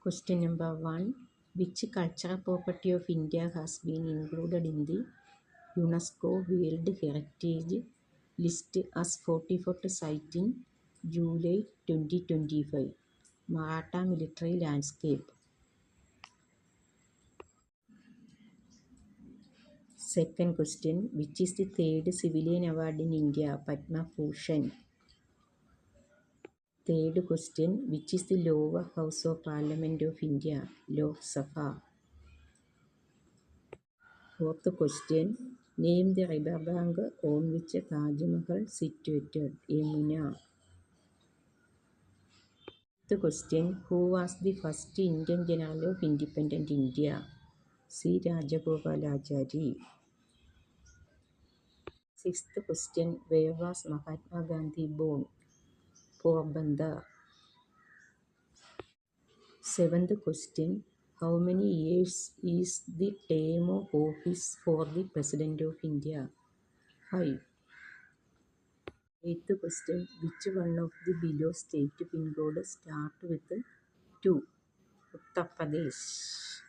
Question number 1. Which cultural property of India has been included in the UNESCO World Heritage List as 44th site in July 2025? Maratha Military Landscape. Second question. Which is the third civilian award in India? Padma Bhushan. Third question. Which is the lower house of Parliament of India? Lok Sabha. Fourth question. Name the riverbank on which Taj Mahal situated. Yamuna. Fifth question. Who was the first Indian General of Independent India? C. Rajagopalachari. Sixth question. Where was Mahatma Gandhi born? Porbandar. Seventh question. How many years is the term of office for the President of India? 5. Eighth question. Which one of the below state pin code start with 2? Uttar Pradesh.